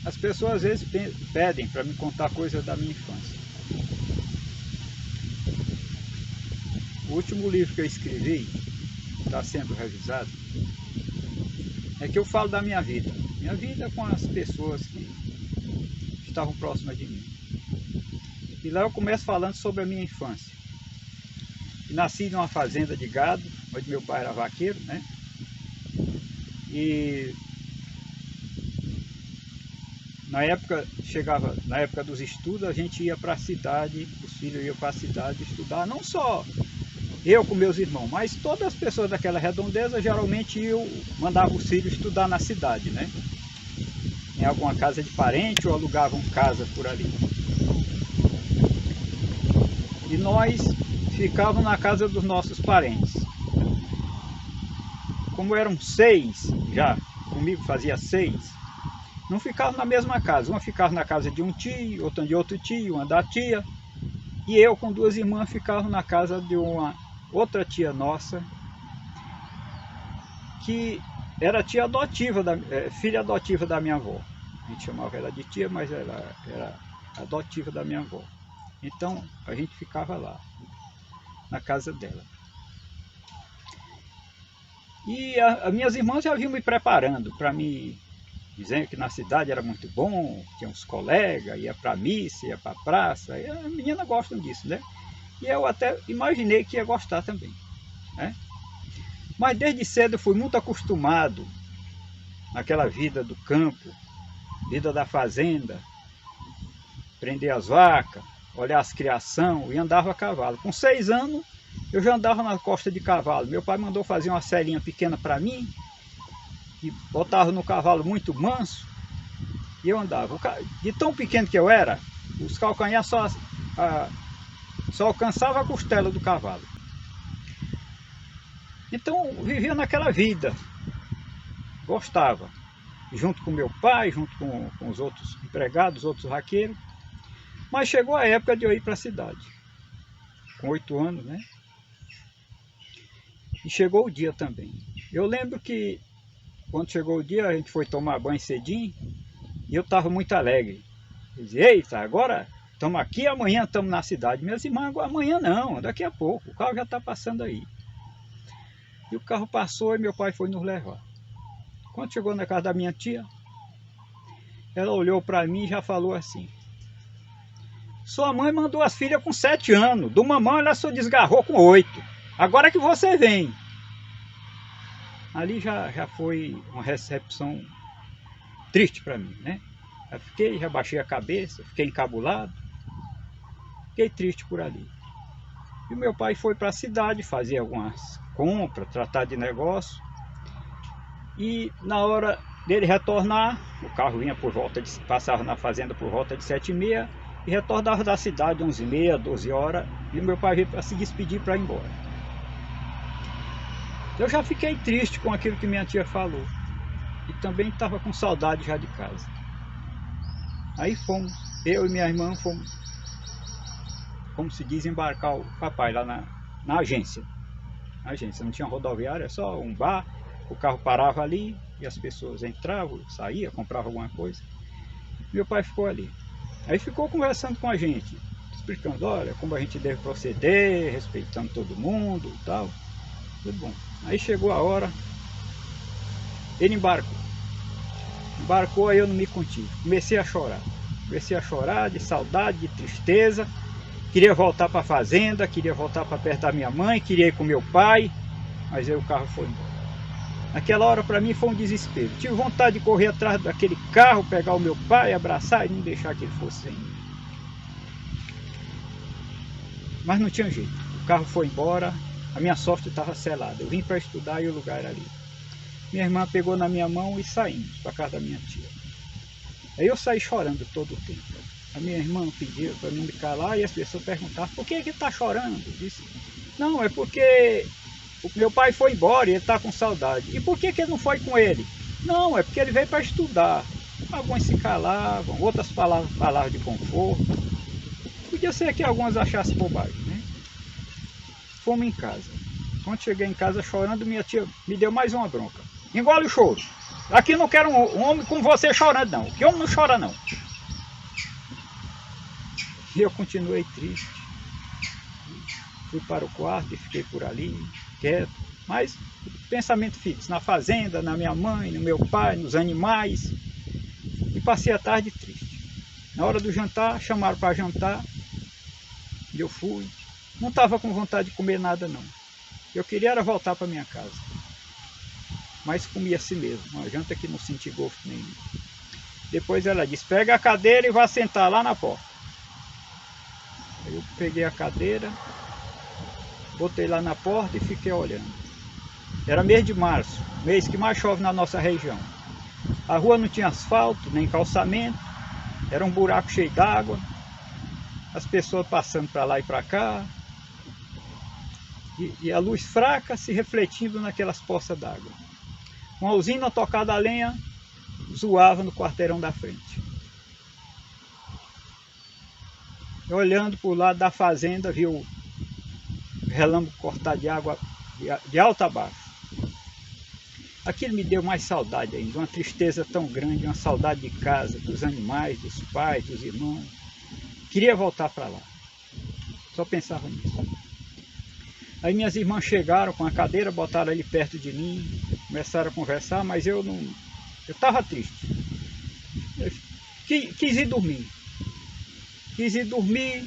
as pessoas às vezes pedem para me contar coisas da minha infância. O último livro que eu escrevi, está sendo revisado, é que eu falo da minha vida com as pessoas que estavam próximas de mim. E lá eu começo falando sobre a minha infância. Nasci numa fazenda de gado, onde meu pai era vaqueiro, né? E na época dos estudos, a gente ia para a cidade, os filhos iam para a cidade estudar, não só eu com meus irmãos, mas todas as pessoas daquela redondeza geralmente mandavam os filhos estudar na cidade, né? Em alguma casa de parente ou alugavam casa por ali. E nós ficávamos na casa dos nossos parentes. Como eram 6 já, comigo fazia 6, não ficavam na mesma casa. Uma ficava na casa de um tio, outra de outro tio, uma da tia. E eu com 2 irmãs ficava na casa de uma outra tia nossa, que era tia adotiva, filha adotiva da minha avó. A gente chamava ela de tia, mas ela era adotiva da minha avó. Então a gente ficava lá, na casa dela. E as minhas irmãs já vinham me preparando para me dizendo que na cidade era muito bom, tinha uns colegas, ia para missa, ia para praça. E as meninas gostam disso, né? E eu até imaginei que ia gostar também, né? Mas desde cedo eu fui muito acostumado naquela vida do campo, vida da fazenda, prender as vacas, olhar as criação, e andava a cavalo. Com 6 anos eu já andava na costa de cavalo. Meu pai mandou fazer uma selinha pequena para mim, e botava no cavalo muito manso, e eu andava. De tão pequeno que eu era, os calcanhares só alcançava a costela do cavalo. Então vivia naquela vida, gostava, junto com meu pai, junto com os outros empregados, os outros vaqueiros. Mas chegou a época de eu ir para a cidade, com 8 anos, né? E chegou o dia também. Eu lembro que quando chegou o dia, a gente foi tomar banho cedinho, e eu estava muito alegre. Eu dizia, eita, agora estamos aqui, amanhã estamos na cidade. Minhas irmãs, amanhã não, daqui a pouco, o carro já está passando aí. E o carro passou e meu pai foi nos levar. Quando chegou na casa da minha tia, ela olhou para mim e já falou assim: sua mãe mandou as filhas com 7 anos, do mamão ela só desgarrou com 8. Agora que você vem. Ali já foi uma recepção triste para mim, né? Já baixei a cabeça, fiquei encabulado, fiquei triste por ali. E o meu pai foi para a cidade fazer algumas compras, tratar de negócio. E na hora dele retornar, o carro vinha passava na fazenda por volta de 7h30 e retornava da cidade 11h30, 12 horas, e o meu pai veio para se despedir para ir embora. Eu já fiquei triste com aquilo que minha tia falou. E também estava com saudade já de casa. Aí fomos, eu e minha irmã fomos, como se diz, embarcar o papai lá na agência. Na agência, não tinha rodoviária, só um bar, o carro parava ali e as pessoas entravam, saíam, compravam alguma coisa. Meu pai ficou ali. Aí ficou conversando com a gente, explicando, olha, como a gente deve proceder, respeitando todo mundo e tal. Tudo bom. Aí chegou a hora, ele embarcou. Embarcou, aí eu não me contive. Comecei a chorar de saudade, de tristeza. Queria voltar para a fazenda, queria voltar para perto da minha mãe, queria ir com meu pai, mas aí o carro foi embora. Naquela hora para mim foi um desespero. Tive vontade de correr atrás daquele carro, pegar o meu pai, abraçar e não deixar que ele fosse sem mim. Mas não tinha jeito. O carro foi embora, a minha sorte estava selada. Eu vim para estudar e o lugar era ali. Minha irmã pegou na minha mão e saímos para casa da minha tia. Aí eu saí chorando todo o tempo. A minha irmã pediu para não me calar e as pessoas perguntavam, por que ele está chorando? Eu disse, não, é porque o meu pai foi embora e ele está com saudade. E por que ele não foi com ele? Não, é porque ele veio para estudar. Alguns se calavam, outras falavam de conforto. Podia ser que algumas achassem bobagem, né? Fomos em casa. Quando cheguei em casa chorando, minha tia me deu mais uma bronca. Engole o choro. Aqui não quero um homem como você chorando não, que homem não chora não. E eu continuei triste. Fui para o quarto e fiquei por ali, quieto, mas pensamento fixo, na fazenda, na minha mãe, no meu pai, nos animais. E passei a tarde triste. Na hora do jantar, chamaram para jantar, e eu fui. Não estava com vontade de comer nada não. Eu queria era voltar para minha casa. Mas comi assim mesmo, uma janta que não senti gosto nenhum. Depois ela disse, pega a cadeira e vá sentar lá na porta. Aí eu peguei a cadeira, botei lá na porta e fiquei olhando. Era mês de março, mês que mais chove na nossa região. A rua não tinha asfalto, nem calçamento, era um buraco cheio d'água, as pessoas passando para lá e para cá, e a luz fraca se refletindo naquelas poças d'água. Uma usina tocada a lenha zoava no quarteirão da frente. Olhando para o lado da fazenda, vi o relâmpago cortar de água de alto a baixo. Aquilo me deu mais saudade ainda, uma tristeza tão grande, uma saudade de casa, dos animais, dos pais, dos irmãos. Queria voltar para lá. Só pensava nisso. Aí minhas irmãs chegaram com a cadeira, botaram ali perto de mim, começaram a conversar, mas eu não... Eu estava triste. Eu quis ir dormir. Quis ir dormir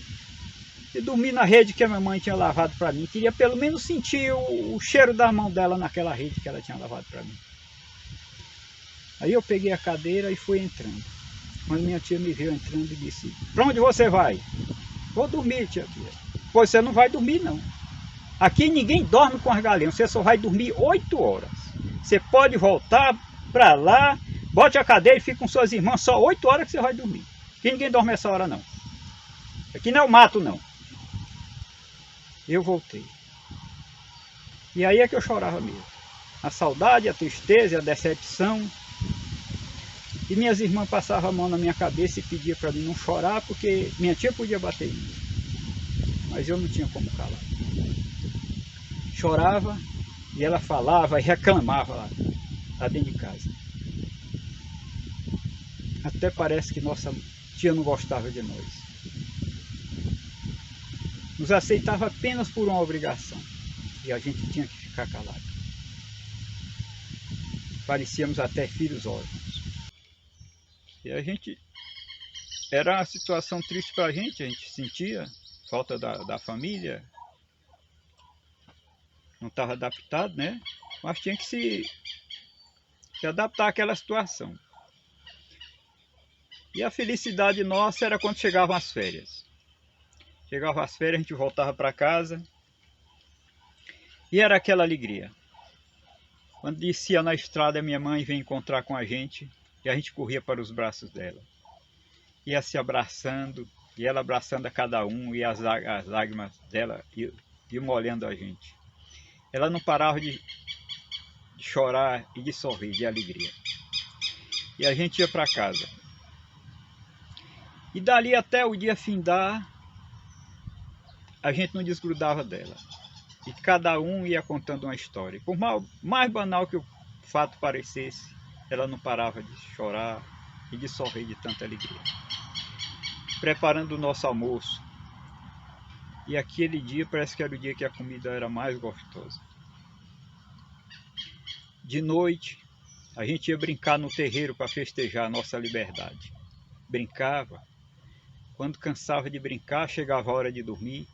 e dormir na rede que a minha mãe tinha lavado para mim. Queria pelo menos sentir o cheiro da mão dela naquela rede que ela tinha lavado para mim. Aí eu peguei a cadeira e fui entrando. Quando minha tia me viu entrando e disse, para onde você vai? Vou dormir, tia. Pois você não vai dormir não. Aqui ninguém dorme com as galinhas, você só vai dormir 8 horas. Você pode voltar para lá, bote a cadeira e fique com suas irmãs, só 8 horas que você vai dormir. Aqui ninguém dorme essa hora não. Aqui não é o mato não. Eu voltei. E aí é que eu chorava mesmo. A saudade, a tristeza, a decepção. E minhas irmãs passavam a mão na minha cabeça e pediam para mim não chorar, porque minha tia podia bater em mim. Mas eu não tinha como calar. Chorava e ela falava e reclamava lá dentro de casa. Até parece que nossa tia não gostava de nós. Nos aceitava apenas por uma obrigação. E a gente tinha que ficar calado. Parecíamos até filhos órfãos. E a gente... Era uma situação triste para a gente sentia falta da família. Não estava adaptado, né? Mas tinha que se adaptar àquela situação. E a felicidade nossa era quando chegavam as férias. Chegavam as férias, a gente voltava para casa. E era aquela alegria. Quando descia na estrada, minha mãe veio encontrar com a gente. E a gente corria para os braços dela. Ia se abraçando, e ela abraçando a cada um. E as lágrimas dela iam molhando a gente. Ela não parava de chorar e de sorrir, de alegria. E a gente ia para casa. E dali até o dia findar, a gente não desgrudava dela. E cada um ia contando uma história. Por mais banal que o fato parecesse, ela não parava de chorar e de sorrir de tanta alegria. Preparando o nosso almoço. E aquele dia parece que era o dia que a comida era mais gostosa. De noite, a gente ia brincar no terreiro para festejar a nossa liberdade. Brincava. Quando cansava de brincar, chegava a hora de dormir.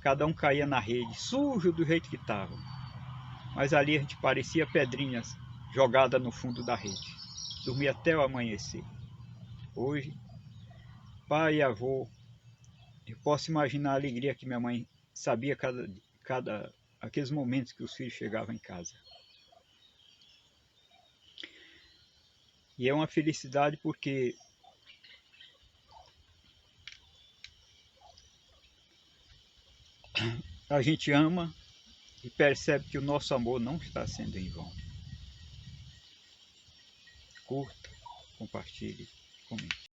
Cada um caía na rede, sujo do jeito que estava. Mas ali a gente parecia pedrinhas jogadas no fundo da rede. Dormia até o amanhecer. Hoje, pai e avô, eu posso imaginar a alegria que minha mãe sabia aqueles momentos que os filhos chegavam em casa. E é uma felicidade porque a gente ama e percebe que o nosso amor não está sendo em vão. Curta, compartilhe, comente.